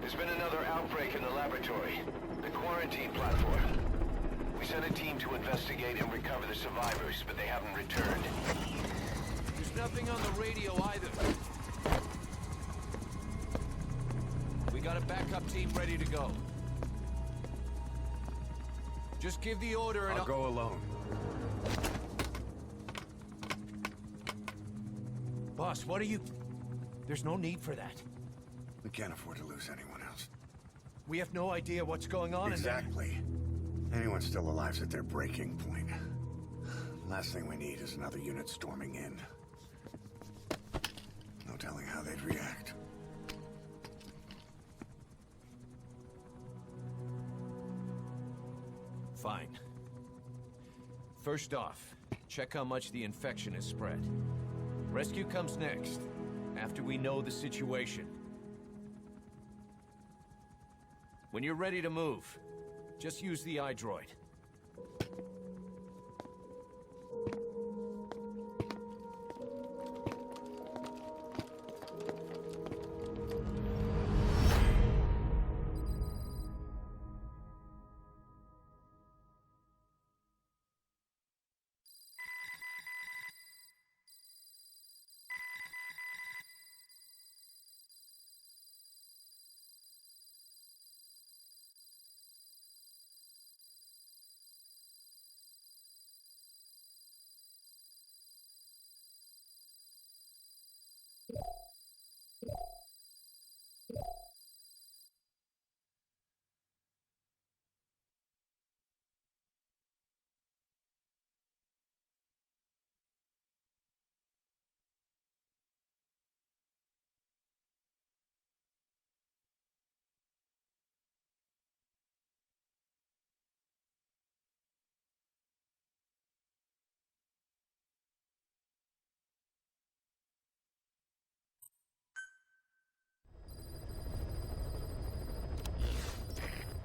There's been another outbreak in the laboratory. The quarantine platform. We sent a team to investigate and recover the survivors, but they haven't returned. There's nothing on the radio either. We got a backup team ready to go. Just give the order and I'll go alone. Boss, what are you... There's no need for that. We can't afford to lose anyone else. We have no idea what's going on in there. Exactly. Anyone still alive's at their breaking point. Last thing we need is another unit storming in. No telling how they'd react. Fine. First off, check how much the infection has spread. Rescue comes next, after we know the situation. When you're ready to move, just use the iDroid.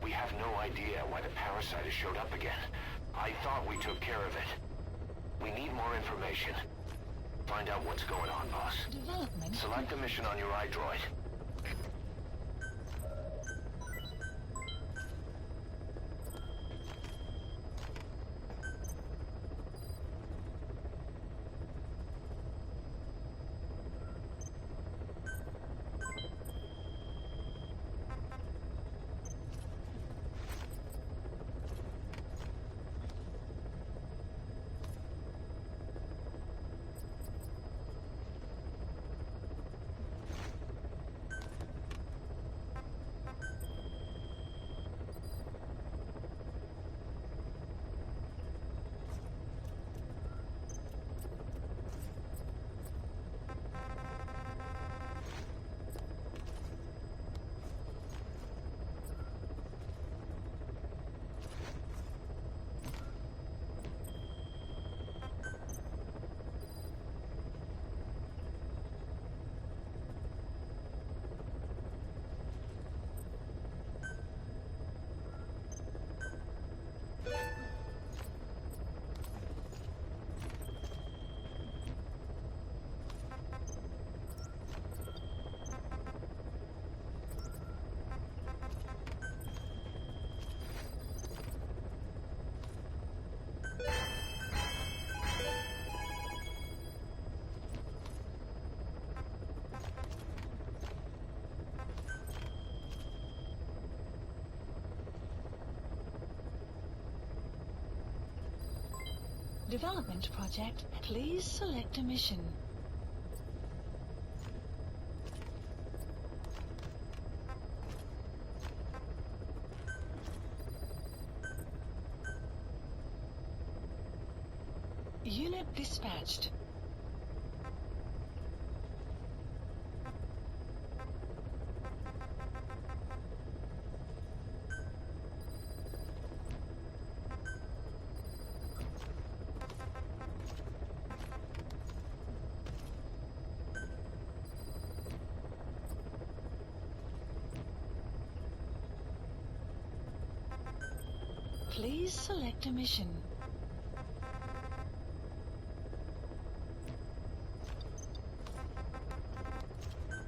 We have no idea why the parasite has showed up again. I thought we took care of it. We need more information. Find out what's going on, boss. Development. Select a mission on your iDroid. Development project. Please select a mission. Unit dispatched. Please select a mission.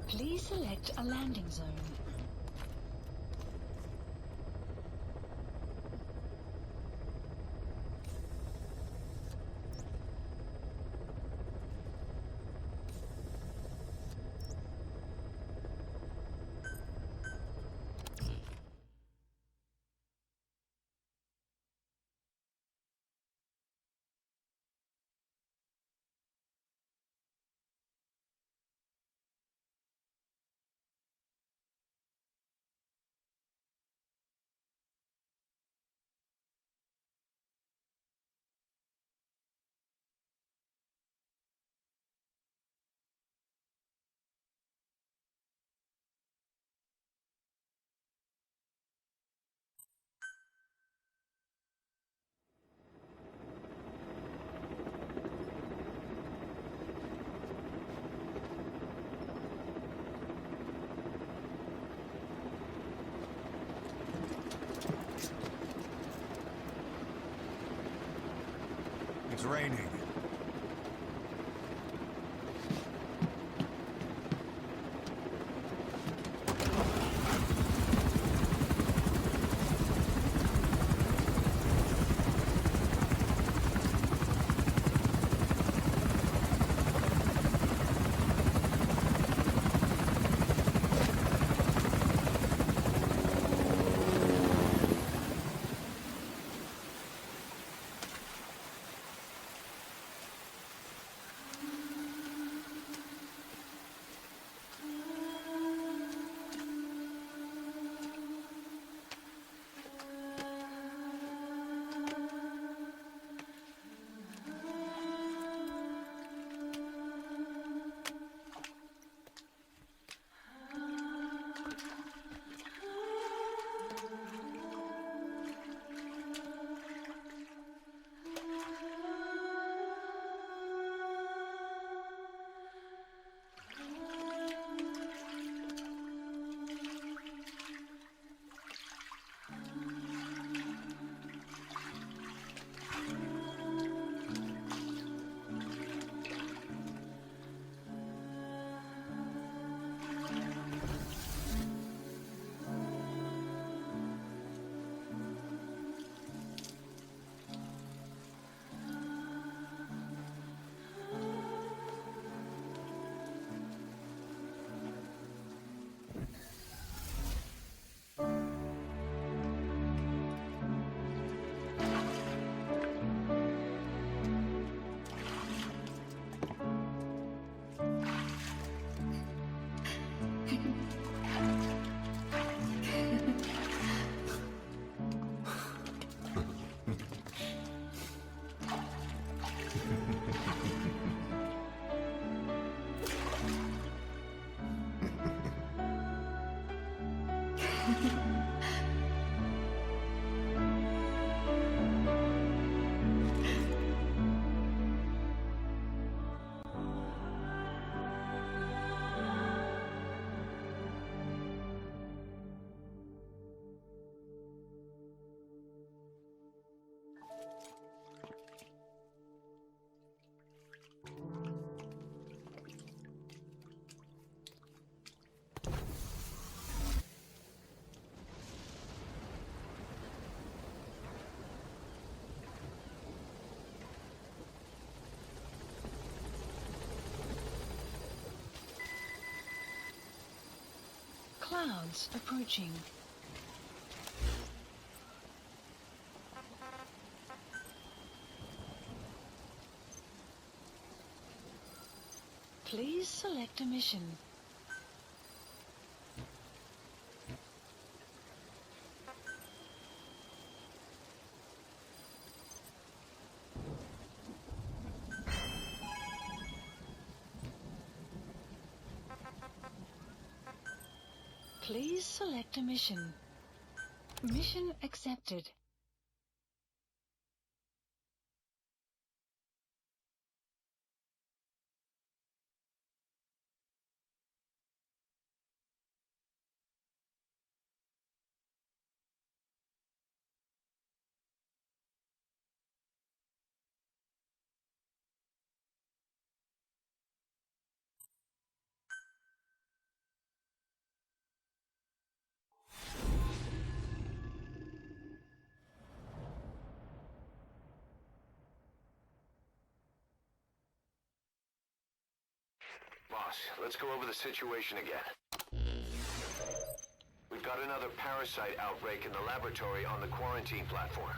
Please select a landing zone. It's raining. Clouds approaching. Please select a mission. Please select a mission. Mission accepted. Boss, let's go over the situation again. We've got another parasite outbreak in the laboratory on the quarantine platform.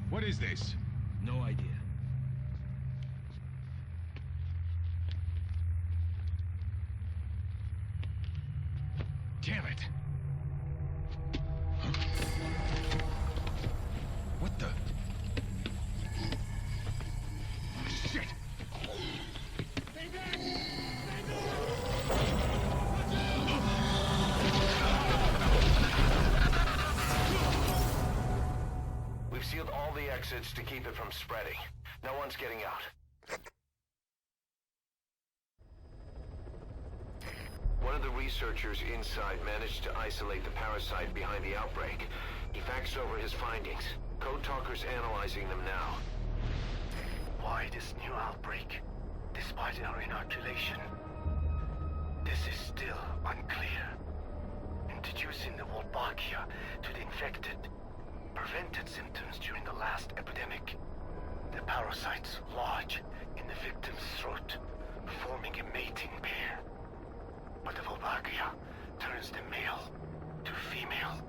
What is this? No idea. Damn it! Huh? What the? Shit! We've sealed all the exits to keep it from spreading. No one's getting out. One of the researchers inside managed to isolate the parasite behind the outbreak. He faxed over his findings. Code Talker's analyzing them now. Why this new outbreak, despite our inoculation? This is still unclear. Introducing the Wolbachia to the infected prevented symptoms during the last epidemic. The parasites lodge in the victim's throat, forming a mating pair. But the Wolbachia turns the male to female.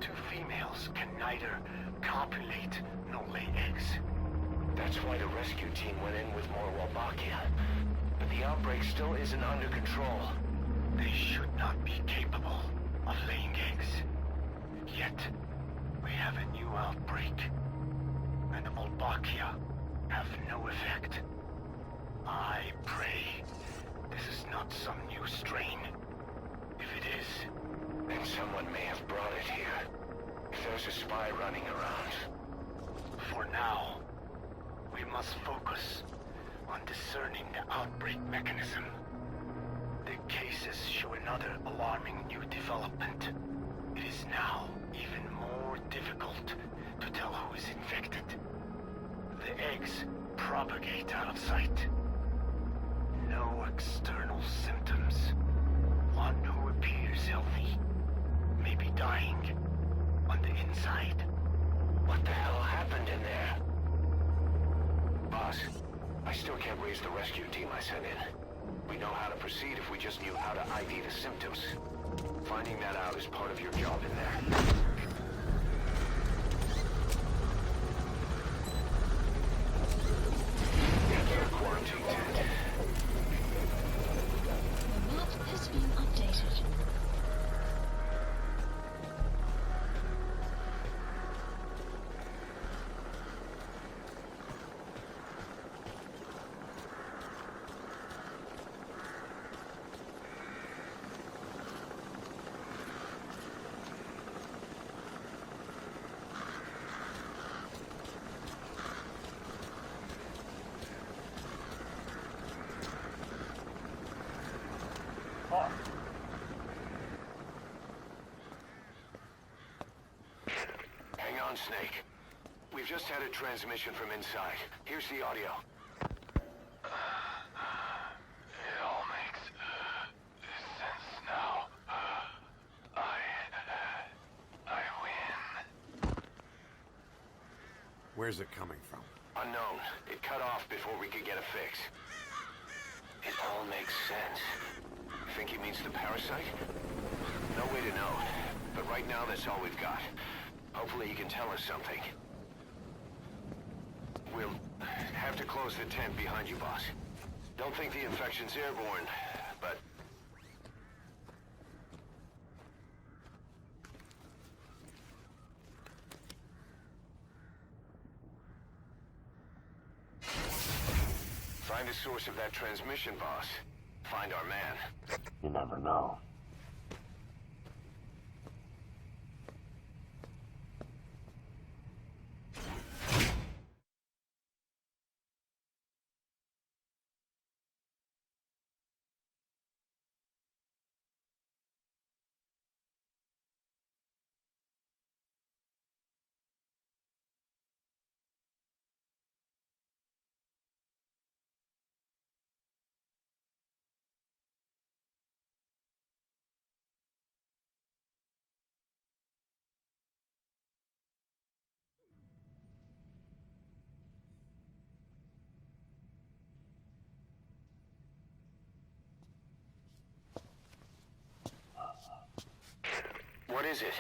Two females can neither copulate nor lay eggs. That's why the rescue team went in with more Wolbachia. But the outbreak still isn't under control. They should not be capable of laying eggs. Yet, we have a new outbreak. And the Wolbachia have no effect. I pray this is not some new strain. If it is, then someone may have brought it here. If there's a spy running around. For now, we must focus on discerning the outbreak mechanism. The cases show another alarming new development. It is now even more difficult to tell who is infected. The eggs propagate out of sight. No external symptoms. One who appears healthy may be dying on the inside. What the hell happened in there? Boss, I still can't raise the rescue team I sent in. We know how to proceed if we just knew how to ID the symptoms. Finding that out is part of your job in there. Enter quarantine tent. The map has been updated. Hang on, Snake. We've just had a transmission from inside. Here's the audio. It all makes sense now. I win. Where's it coming from? Unknown. It cut off before we could get a fix. It all makes sense. Think he means the parasite? No way to know. But right now, that's all we've got. Hopefully he can tell us something. We'll have to close the tent behind you, boss. Don't think the infection's airborne, but... Find the source of that transmission, boss. Find our man. You never know. What is it?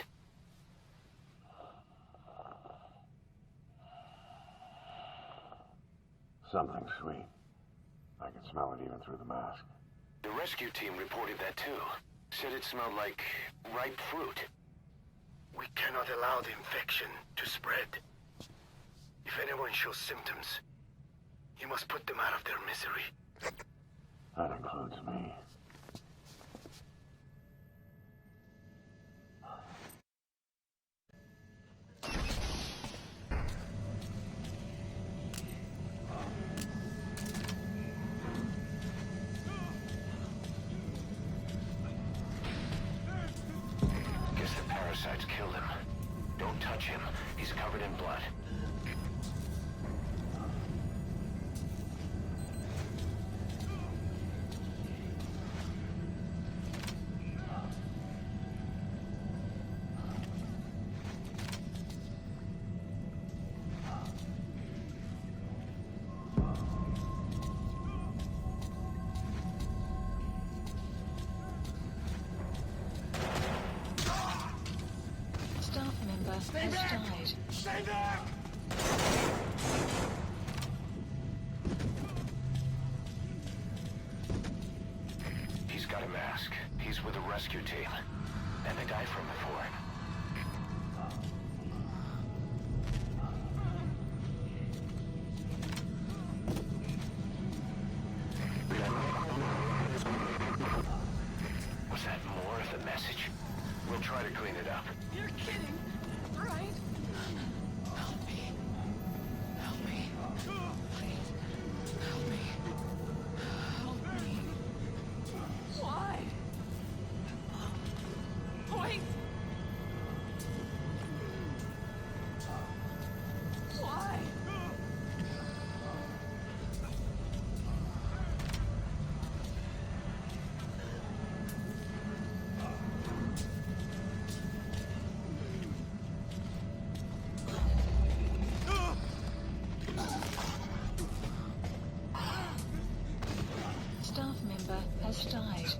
Something sweet. I can smell it even through the mask. The rescue team reported that too. Said it smelled like ripe fruit. We cannot allow the infection to spread. If anyone shows symptoms, you must put them out of their misery. That includes me. touch him. He's covered in blood. Staff member has died. Stay back! He's got a mask. He's with a rescue team. And they died from before. Was that more of the message? We'll try to clean it up. You're kidding, right? Help me. Help me. Please. Help me. Help me. Why? Wait. Why? Staff member has died.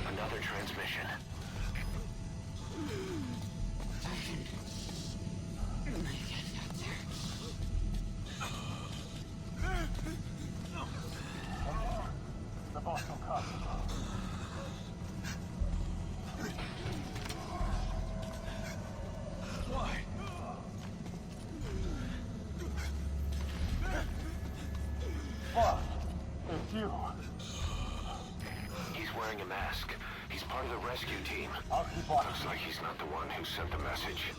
Another transmission. The boss will come. Why? Boss, it's you. He's wearing a mask. He's part of the rescue team. I'll keep on. Looks like he's not the one who sent the message.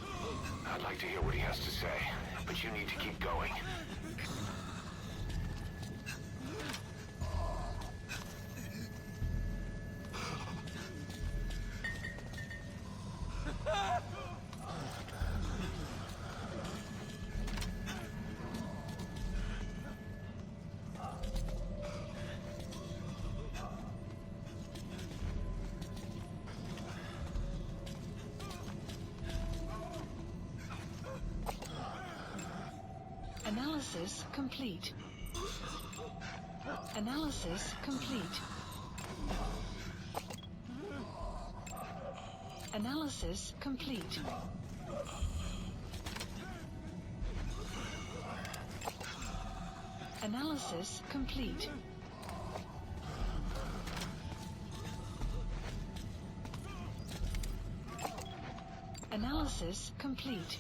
I'd like to hear what he has to say, but you need to keep going. Analysis complete. Analysis complete. Analysis complete. Analysis complete. Analysis complete.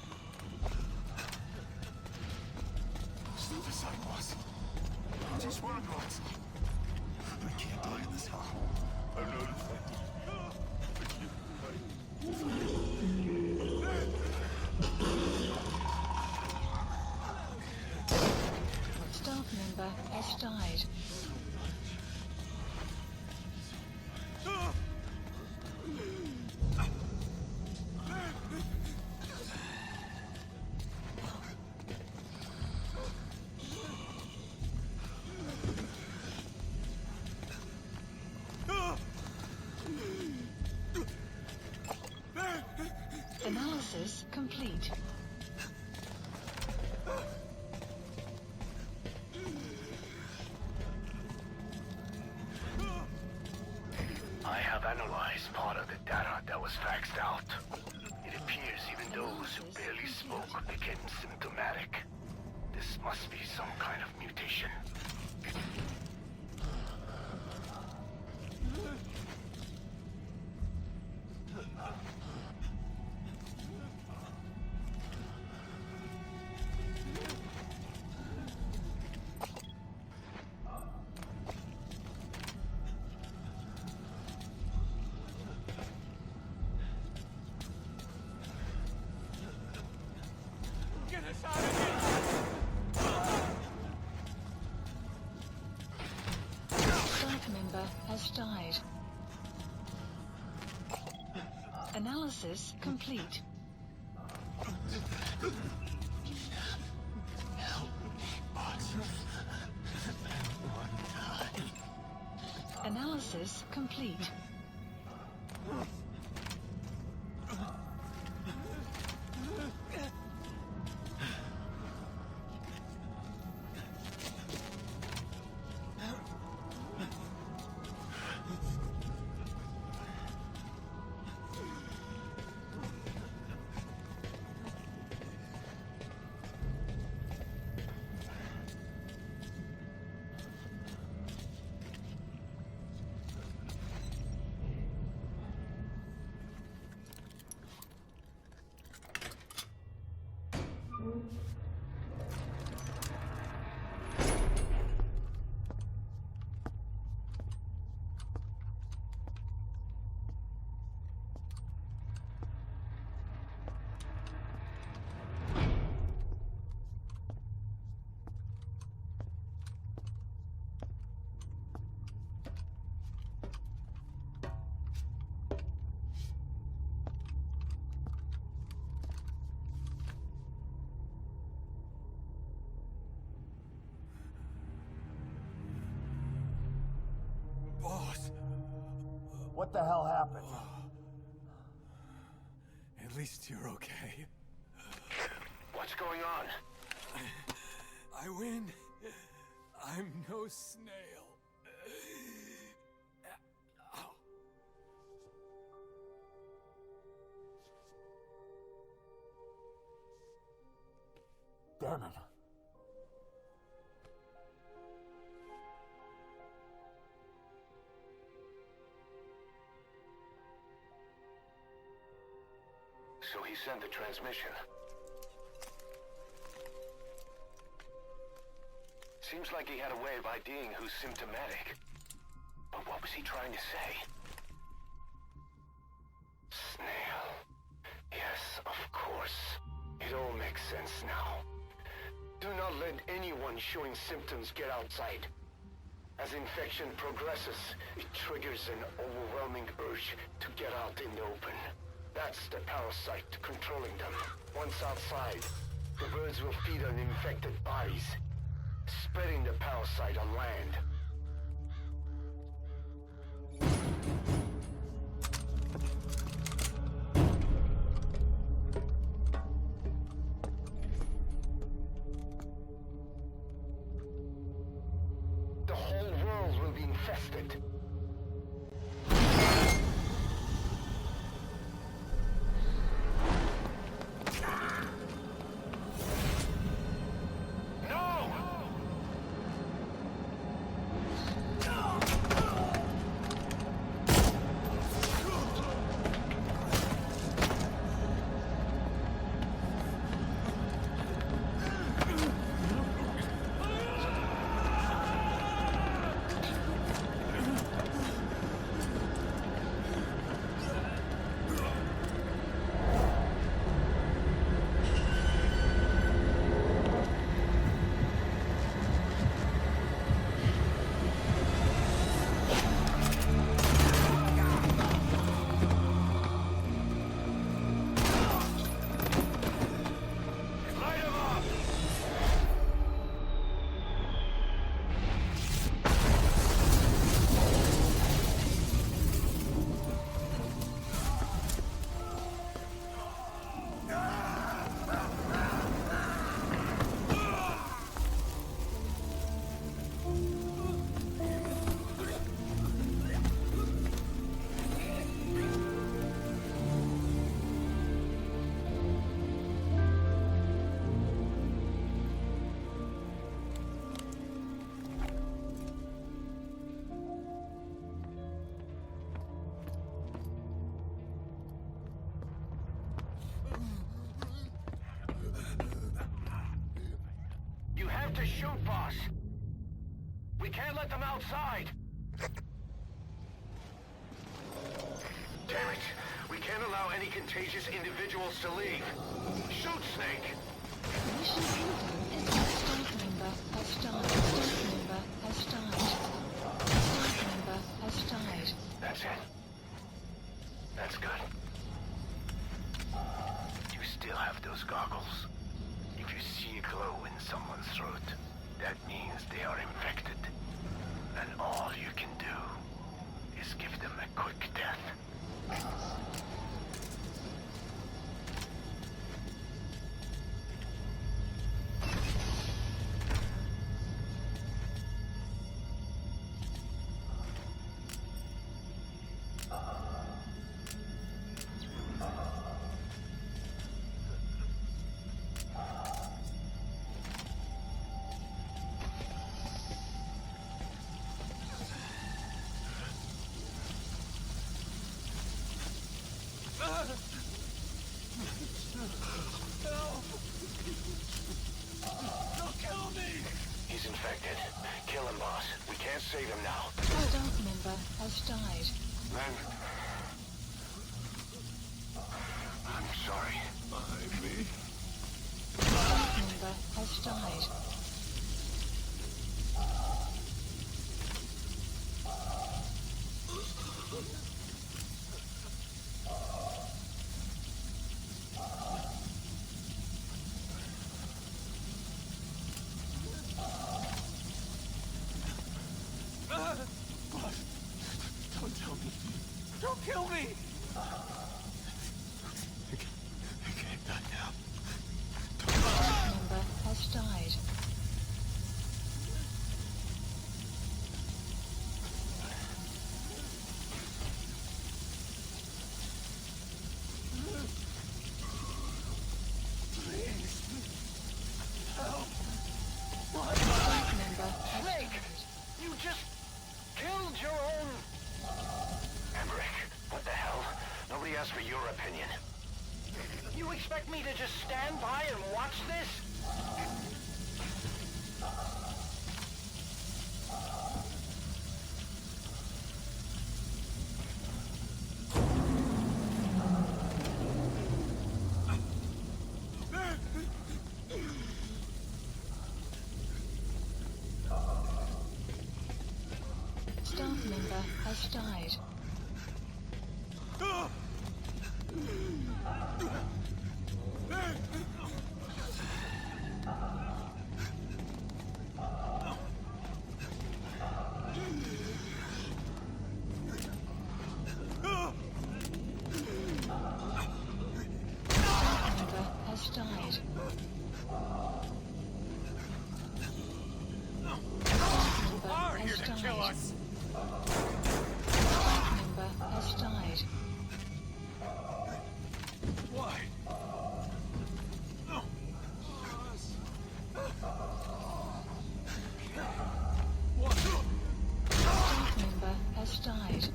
Suicide, boss. Just one once. I can't die in this hell. I noticed that. Staff member has died. Analysis complete. I have analyzed part of the data that was faxed out. It appears even those who barely spoke became symptomatic. This must be some kind of mutation. Site member has died. Analysis complete. Analysis complete. Boss, What the hell happened? at least you're okay. What's going on? I win. I'm no snail. Damn it. So he sent the transmission. Seems like he had a way of IDing who's symptomatic. But what was he trying to say? Snail. Yes, of course. It all makes sense now. Do not let anyone showing symptoms get outside. As infection progresses, it triggers an overwhelming urge to get out in the open. That's the parasite controlling them. Once outside, the birds will feed on infected bodies, spreading the parasite on land. The whole world will be infested. To shoot, boss. We can't let them outside. Damn it. We can't allow any contagious individuals to leave. Shoot, Snake. Mission goggles. If you see a glow in someone's throat, that means they are infected. And all you can do is give them a quick death. He's infected. Kill him, boss. We can't save him now. A staff member has died. Then... I'm sorry. Staff member has died. Don't tell me. Don't kill me! I can't die now. Staff member has died. Staff member has Snake! died. You just killed your own... Emmerich, what the hell? Nobody asked for your opinion. You expect me to just stand by and watch this? Staff member has died. Staff member has died. Staff member has died. Staff member has died. Why? Staff member has died.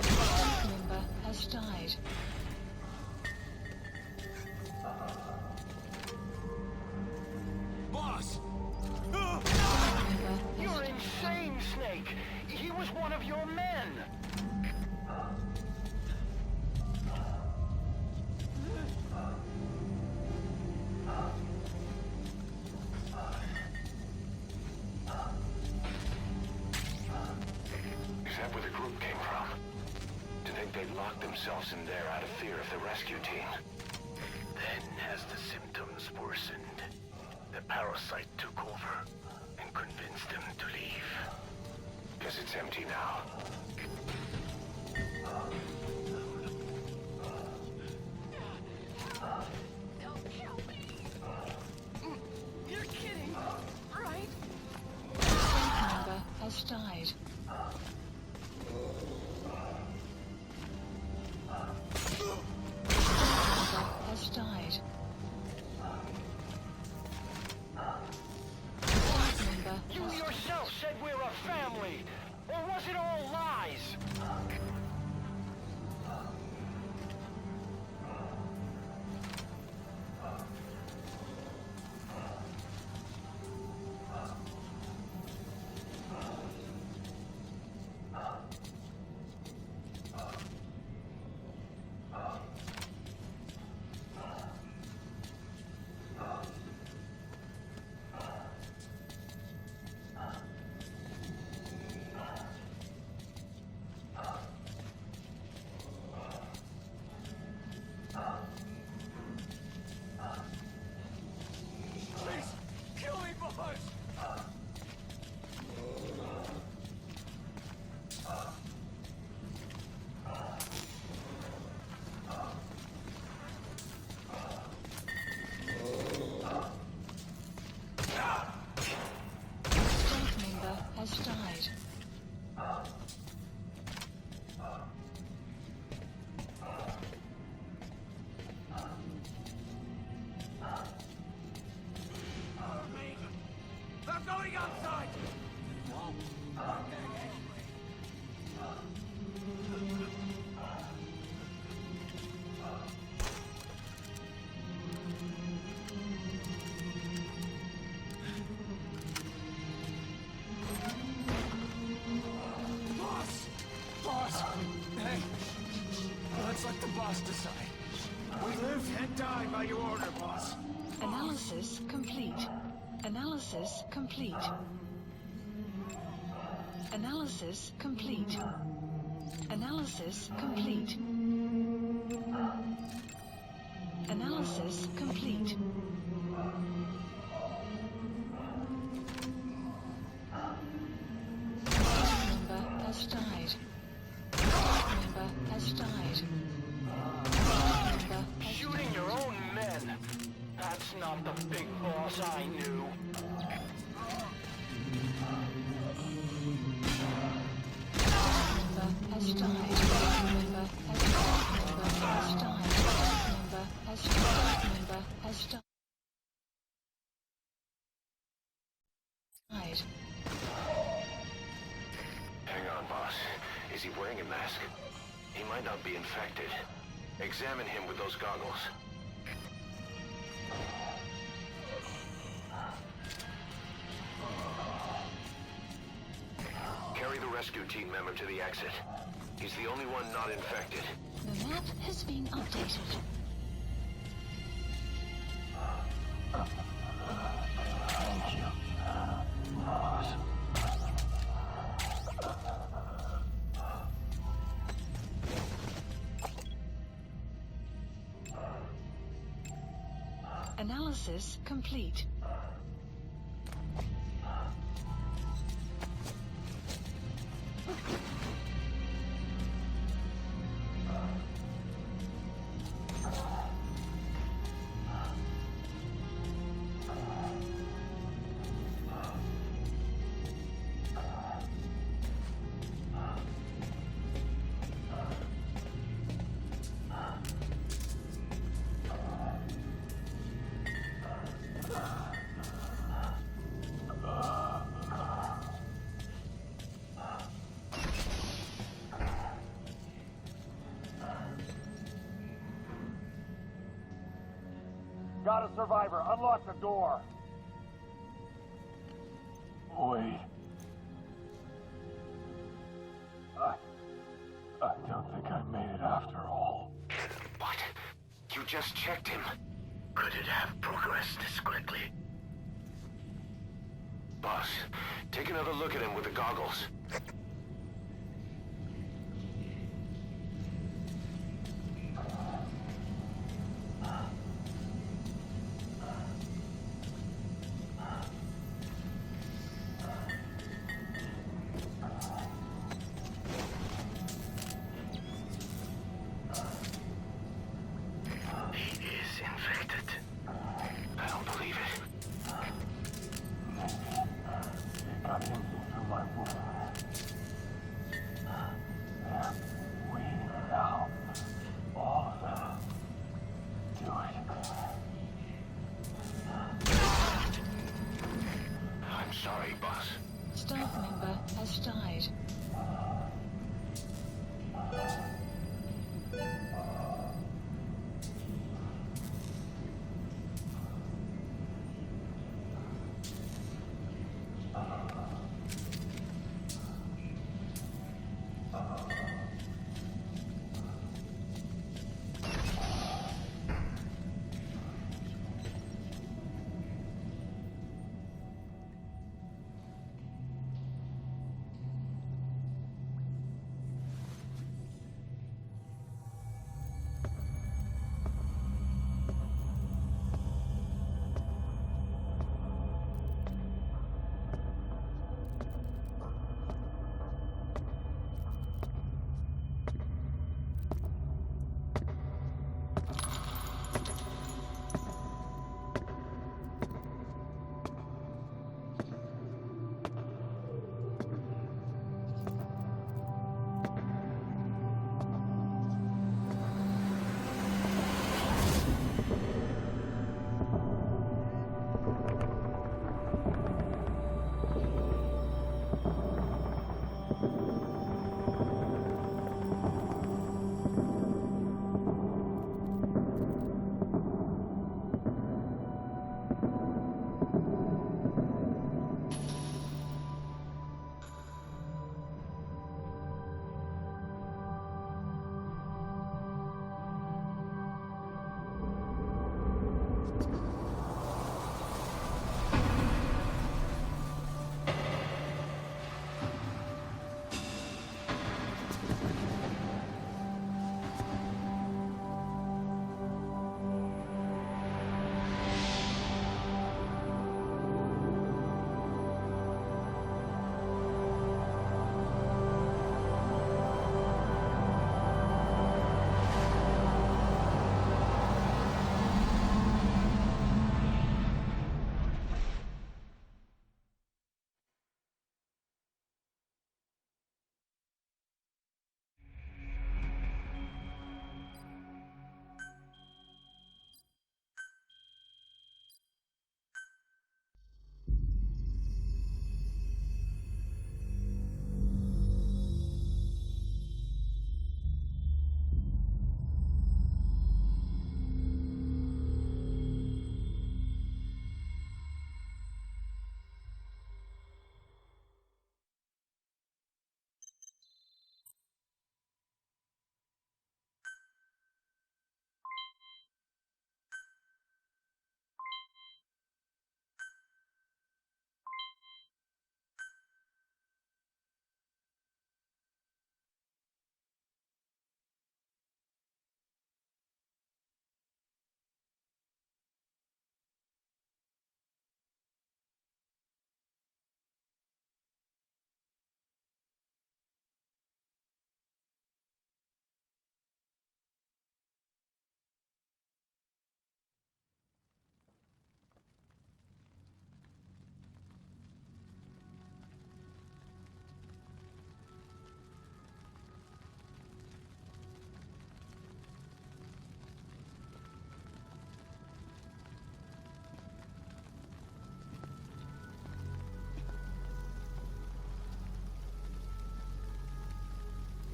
Staff member has died. Boss! Staff member has You're died. insane, Snake! He was one of your men! Is that where the group came from? To think they locked themselves in there out of fear of the rescue team. Then, as the symptoms worsened, the parasite took over and convinced them to leave. Guess it's empty now. Staff member has died. Staff member has died. Staff member You has died. yourself said we're a family! Or was it all lies? has died. They're going outside! Boss! Hey! Let's let the boss decide. We live and die by your order, boss. Analysis complete. Analysis complete. Analysis complete. Analysis complete. Analysis complete. Staff member has died. Staff member has died. Staff member has Shooting your own men! That's not the big boss I knew. member has died. Staff member has died. Staff member has died. Staff member has died. Hang on, boss. Is he wearing a mask? He might not be infected. Examine him with those goggles. Carry the rescue team member to the exit. He's the only one not infected. The map has been updated. Thank you, boss. Analysis complete. Got a survivor. Unlock the door. Wait. I don't think I made it after all. What? You just checked him. Could it have progressed this quickly? Boss, take another look at him with the goggles. He is infected. I don't believe it. It got in through my wound. They're waiting now. All of them. Do it. I'm sorry, boss. Staff member has died.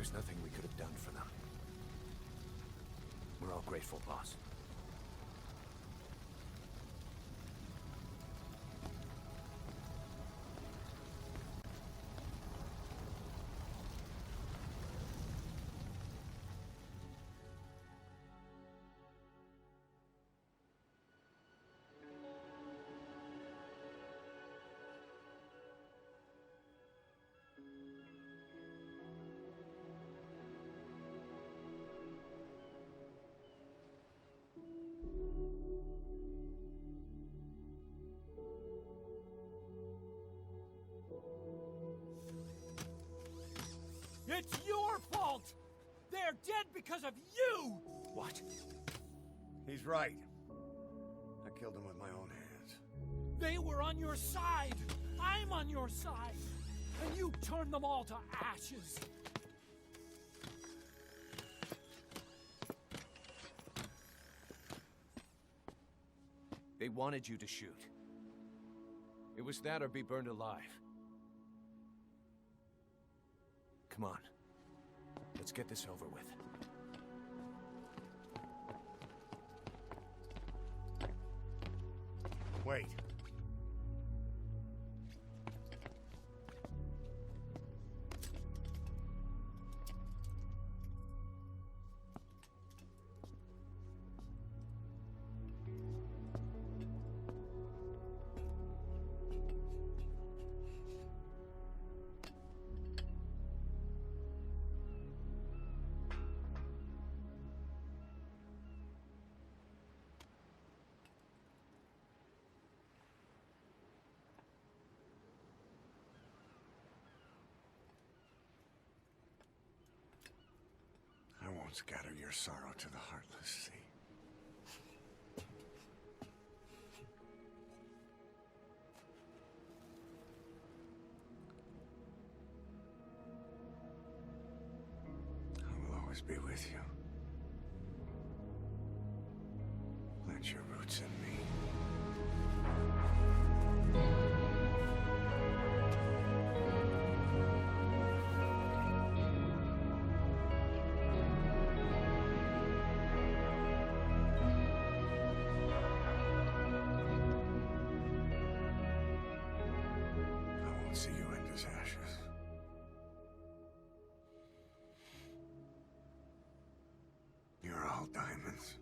There's nothing we could have done for them. We're all grateful, boss. It's your fault! They're dead because of you! What? He's right. I killed him with my own hands. They were on your side! I'm on your side! And you turned them all to ashes! They wanted you to shoot. It was that or be burned alive. Come on. Let's get this over with. Wait. I won't scatter your sorrow to the heartless sea. I will always be with you. Plant your roots in me. See you end as ashes. You're all diamonds.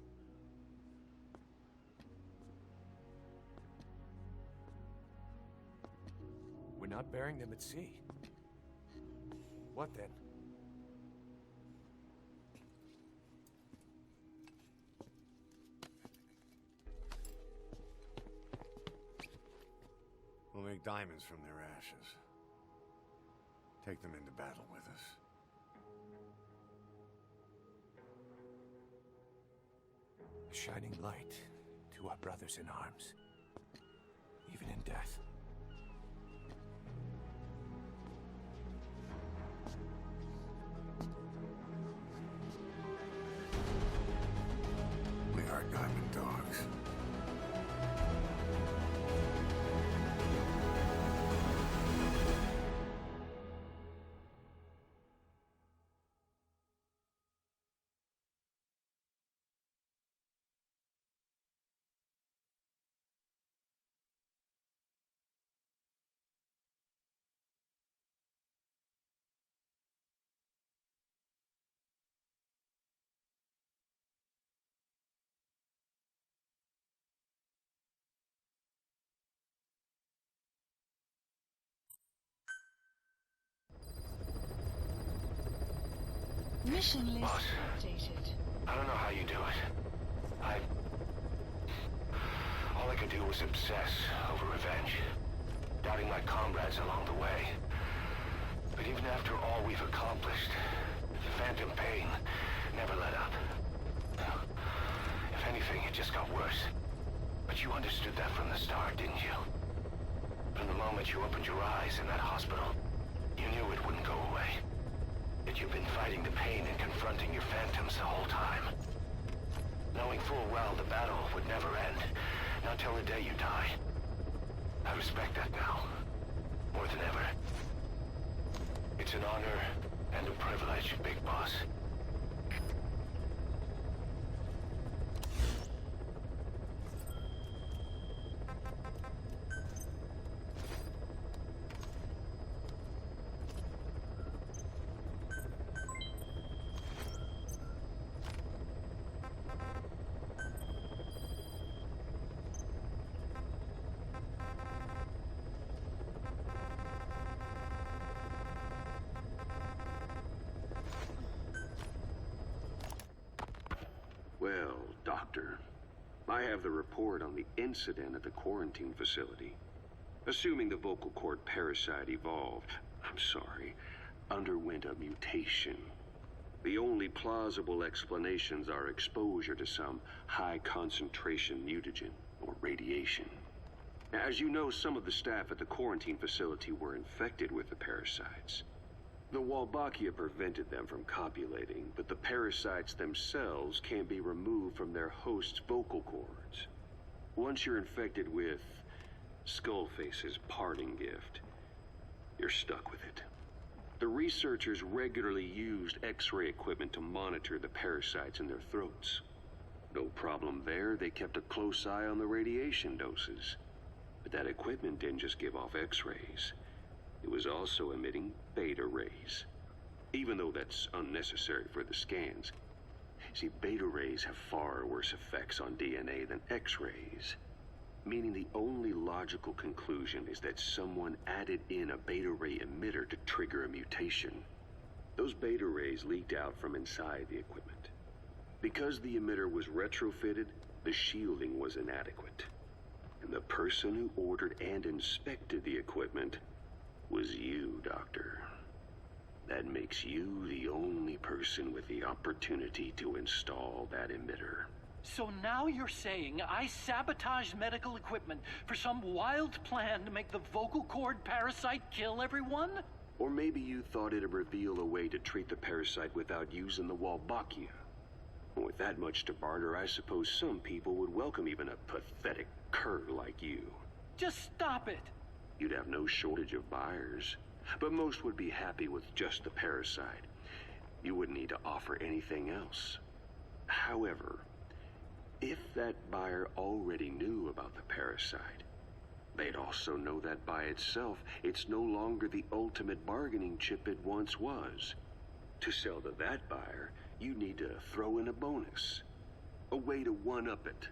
We're not burying them at sea. What then? We'll make diamonds from their ashes. Take them into battle with us. A shining light to our brothers in arms, even in death. We are diamond dogs. Mission list Boss. updated. I don't know how you do it. All I could do was obsess over revenge, doubting my comrades along the way. But even after all we've accomplished, the phantom pain never let up. If anything, it just got worse. But you understood that from the start, didn't you? From the moment you opened your eyes in that hospital, you knew it wouldn't go away. That you've been fighting the pain and confronting your phantoms the whole time. Knowing full well the battle would never end, not till the day you die. I respect that now, more than ever. It's an honor And a privilege, Big Boss. Well, Doctor, I have the report on the incident at the quarantine facility. Assuming the vocal cord parasite underwent a mutation. The only plausible explanations are exposure to some high-concentration mutagen, or radiation. As you know, some of the staff at the quarantine facility were infected with the parasites. The Wolbachia prevented them from copulating, but the parasites themselves can't be removed from their host's vocal cords. Once you're infected with Skullface's parting gift, you're stuck with it. The researchers regularly used X-ray equipment to monitor the parasites in their throats. No problem there, they kept a close eye on the radiation doses. But that equipment didn't just give off X-rays. It was also emitting beta rays. Even though that's unnecessary for the scans. See, beta rays have far worse effects on DNA than X-rays. Meaning the only logical conclusion is that someone added in a beta ray emitter to trigger a mutation. Those beta rays leaked out from inside the equipment. Because the emitter was retrofitted, the shielding was inadequate. And the person who ordered and inspected the equipment was you, Doctor. That makes you the only person with the opportunity to install that emitter. So now you're saying I sabotaged medical equipment for some wild plan to make the vocal cord parasite kill everyone? Or maybe you thought it'd reveal a way to treat the parasite without using the Wolbachia. With that much to barter, I suppose some people would welcome even a pathetic cur like you. Just stop it! You'd have no shortage of buyers, but most would be happy with just the parasite. You wouldn't need to offer anything else. However, if that buyer already knew about the parasite, they'd also know that by itself, it's no longer the ultimate bargaining chip it once was. To sell to that buyer, you need to throw in a bonus. A way to one-up it.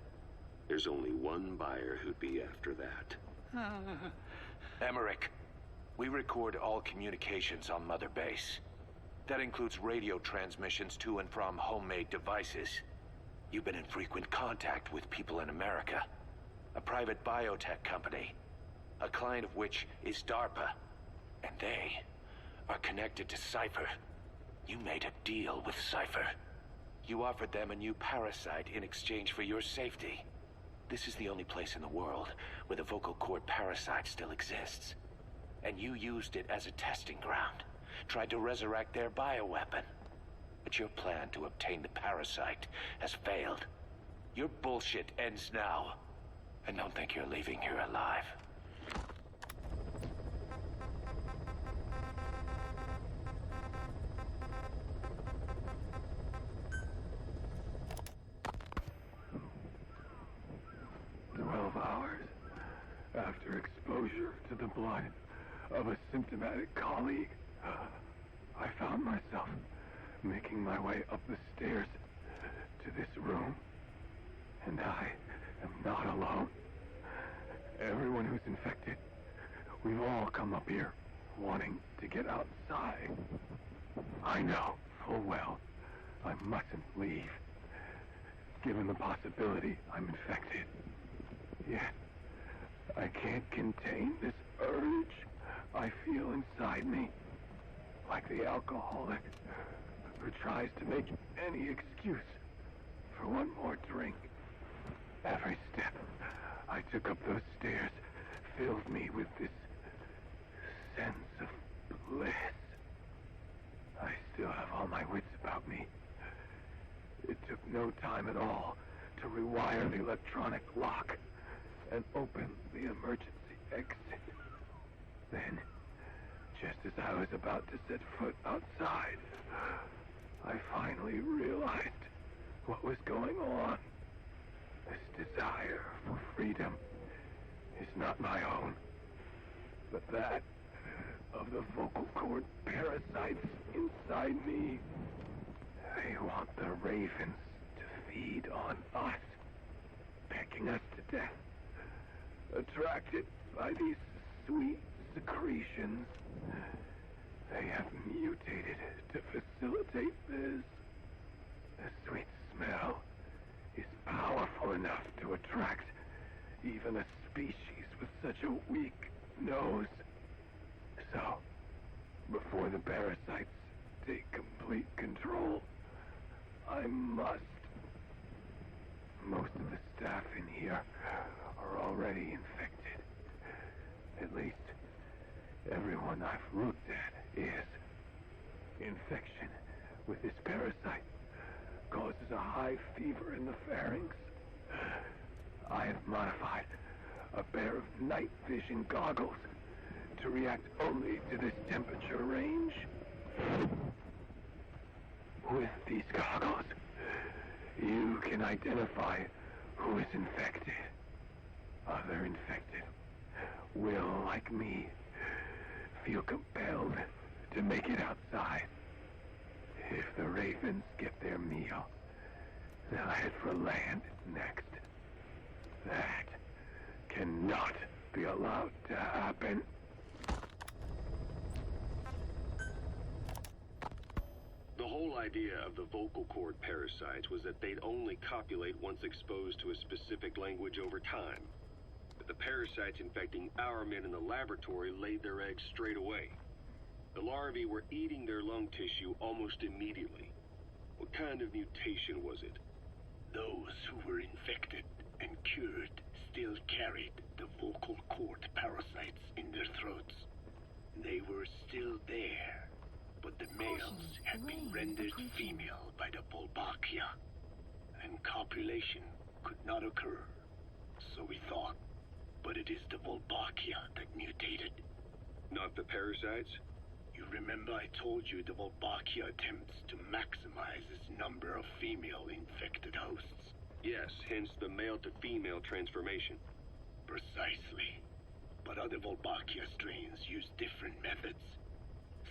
There's only one buyer who'd be after that. Emmerich, we record all communications on Mother Base. That includes radio transmissions to and from homemade devices. You've been in frequent contact with people in America. A private biotech company. A client of which is DARPA. And they are connected to Cypher. You made a deal with Cypher. You offered them a new parasite in exchange for your safety. This is the only place in the world where the vocal cord parasite still exists. And you used it as a testing ground. Tried to resurrect their bioweapon. But your plan to obtain the parasite has failed. Your bullshit ends now. And don't think you're leaving here alive. After exposure to the blood of a symptomatic colleague, I found myself making my way up the stairs to this room. And I am not alone. Everyone who's infected, we've all come up here wanting to get outside. I know full well I mustn't leave, given the possibility I'm infected. Yet, I can't contain this urge I feel inside me. Like the alcoholic who tries to make any excuse for one more drink. Every step I took up those stairs filled me with this sense of bliss. I still have all my wits about me. It took no time at all to rewire the electronic lock and open the emergency exit. Then, Just as I was about to set foot outside, I finally realized what was going on. This desire for freedom is not my own, but that of the vocal cord parasites inside me. They want the ravens to feed on us, pecking us to death, attracted by these sweet secretions. They have mutated to facilitate this. The sweet smell is powerful enough to attract even a species with such a weak nose. So, before the parasites take complete control, I must. Most of the staff in here are already infected. At least, everyone I've looked at is. Infection with this parasite causes a high fever in the pharynx. I have modified a pair of night vision goggles to react only to this temperature range. With these goggles, you can identify who is infected. Other infected will, like me, feel compelled to make it outside. If the ravens get their meal, they'll head for land next. That cannot be allowed to happen. The whole idea of the vocal cord parasites was that they'd only copulate once exposed to a specific language over time. But the parasites infecting our men in the laboratory laid their eggs straight away. The larvae were eating their lung tissue almost immediately. What kind of mutation was it? Those who were infected and cured still carried the vocal cord parasites in their throats. They were still there, but the males had been rendered female by the Volbachia, and copulation could not occur. So we thought, but it is the Volbachia that mutated. Not the parasites? You remember I told you the Volbachia attempts to maximize its number of female infected hosts? Yes, hence the male-to-female transformation. Precisely. But other Volbachia strains use different methods.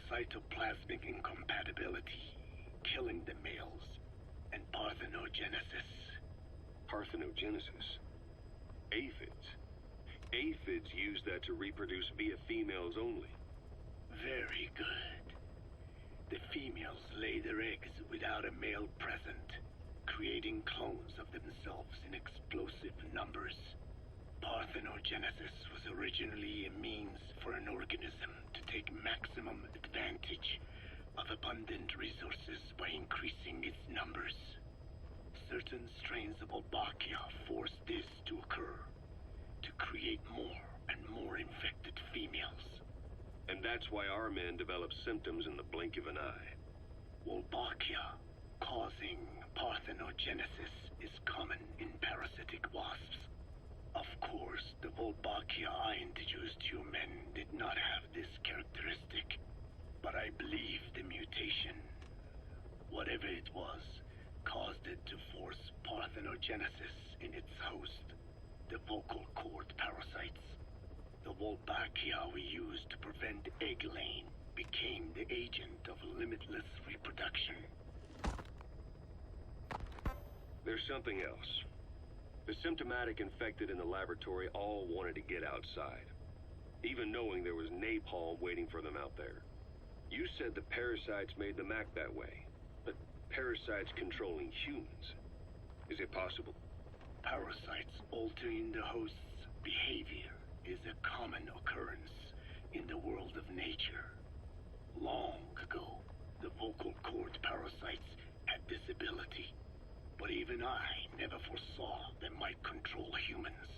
Cytoplasmic incompatibility, killing the males, and parthenogenesis. Parthenogenesis? Aphids? Aphids use that to reproduce via females only. Very good. The females lay their eggs without a male present, creating clones of themselves in explosive numbers. Parthenogenesis was originally a means for an organism to take maximum advantage of abundant resources by increasing its numbers. Certain strains of Volbachia force this to occur, to create more and more infected females. And that's why our men develop symptoms in the blink of an eye. Volbachia causing parthenogenesis is common in parasitic wasps. Of course, the Volbachia I introduced to you men did not have this characteristic, but I believe the mutation, whatever it was, caused it to force parthenogenesis in its host, the vocal cord parasites. The Volbachia we used to prevent egg laying became the agent of limitless reproduction. There's something else. The symptomatic infected in the laboratory all wanted to get outside, even knowing there was napalm waiting for them out there. You said the parasites made them act that way, but parasites controlling humans. Is it possible? Parasites altering the host's behavior is a common occurrence in the world of nature. Long ago, the vocal cord parasites had this ability, but even I never foresaw they might control humans.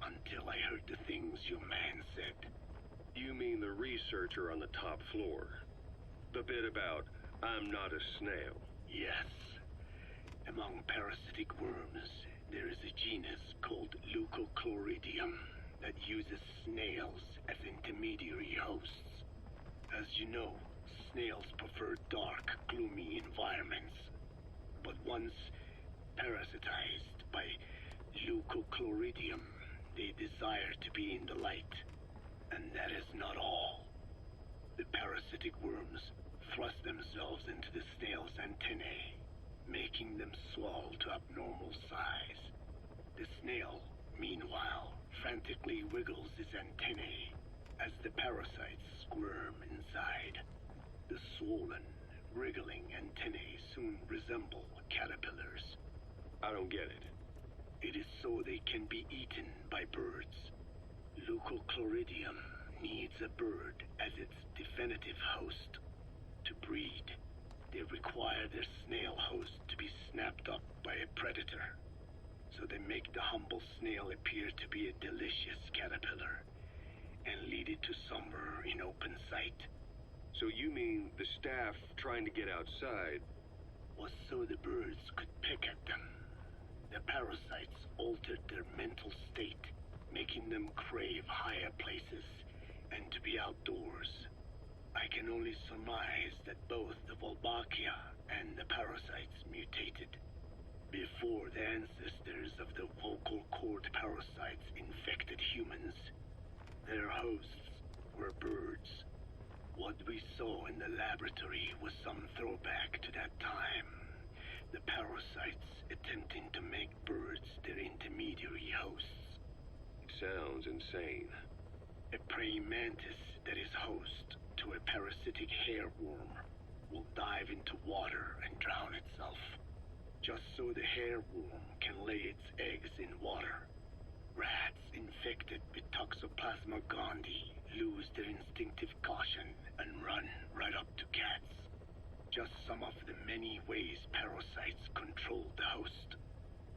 Until I heard the things your man said. You mean the researcher on the top floor? The bit about, I'm not a snail? Yes. Among parasitic worms, there is a genus called Leucochloridium that uses snails as intermediary hosts. As you know, snails prefer dark, gloomy environments. But once parasitized by leucochloridium, they desire to be in the light. And that is not all. The parasitic worms thrust themselves into the snail's antennae, making them swell to abnormal size. The snail, meanwhile, frantically wiggles his antennae as the parasites squirm inside. The swollen, wriggling antennae soon resemble caterpillars. I don't get it. It is so they can be eaten by birds. Leucochloridium needs a bird as its definitive host. To breed, they require their snail host to be snapped up by a predator. So they make the humble snail appear to be a delicious caterpillar and lead it to somewhere in open sight. So you mean the staff trying to get outside Was so the birds could pick at them. The parasites altered their mental state, making them crave higher places and to be outdoors. I can only surmise that both the Wolbachia and the parasites mutated before the ancestors of the vocal cord parasites infected humans. Their hosts were birds. What we saw in the laboratory was some throwback to that time. The parasites attempting to make birds their intermediary hosts. It sounds insane. A praying mantis that is host to a parasitic hairworm will dive into water and drown itself, just so the hairworm can lay its eggs in water. Rats infected with Toxoplasma gondii lose their instinctive caution and run right up to cats. Just some of the many ways parasites control the host.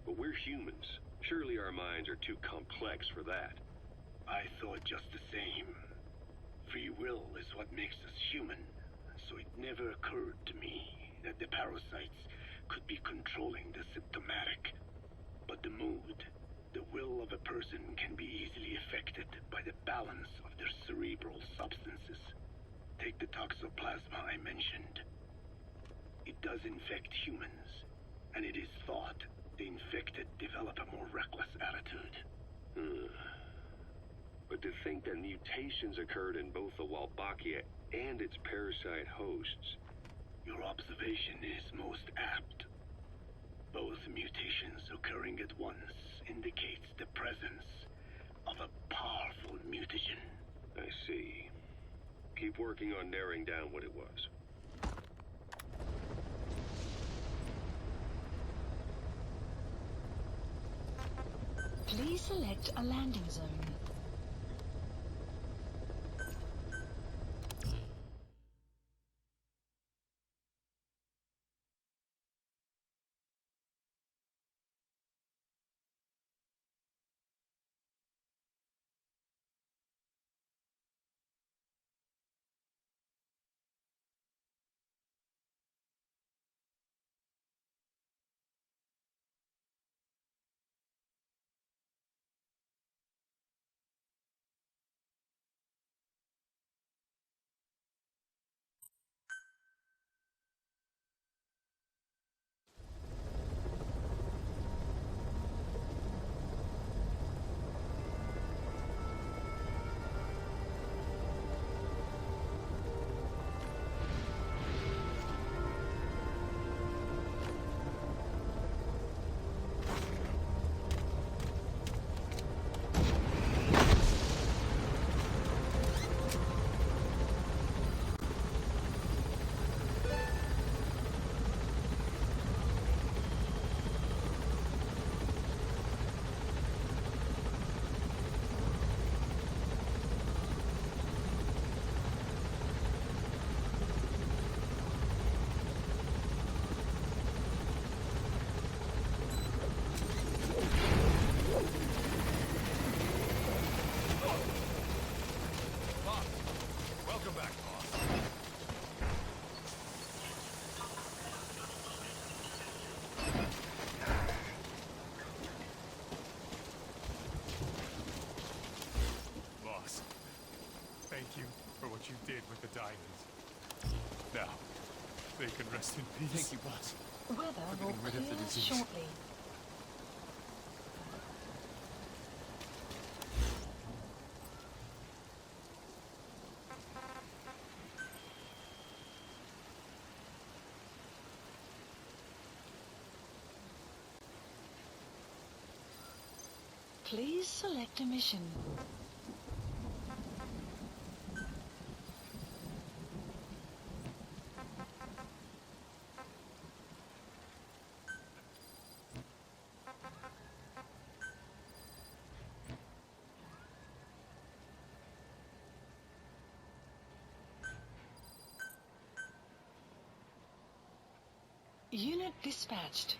But we're humans. Surely our minds are too complex for that. I thought just the same. Free will is what makes us human, so it never occurred to me that the parasites could be controlling the symptomatic. But the mood, the will of a person can be easily affected by the balance of their cerebral substances. Take the toxoplasma I mentioned. It does infect humans, and it is thought the infected develop a more reckless attitude. But to think that mutations occurred in both the Wolbachia and its parasite hosts. Your observation is most apt. Both mutations occurring at once indicates the presence of a powerful mutagen. I see. Keep working on narrowing down what it was. Please select a landing zone. thank you for what you did with the diamonds. Now, they can rest in peace. Thank you, boss. Weather will getting rid of the clear disease. shortly. Please select a mission. Unit dispatched.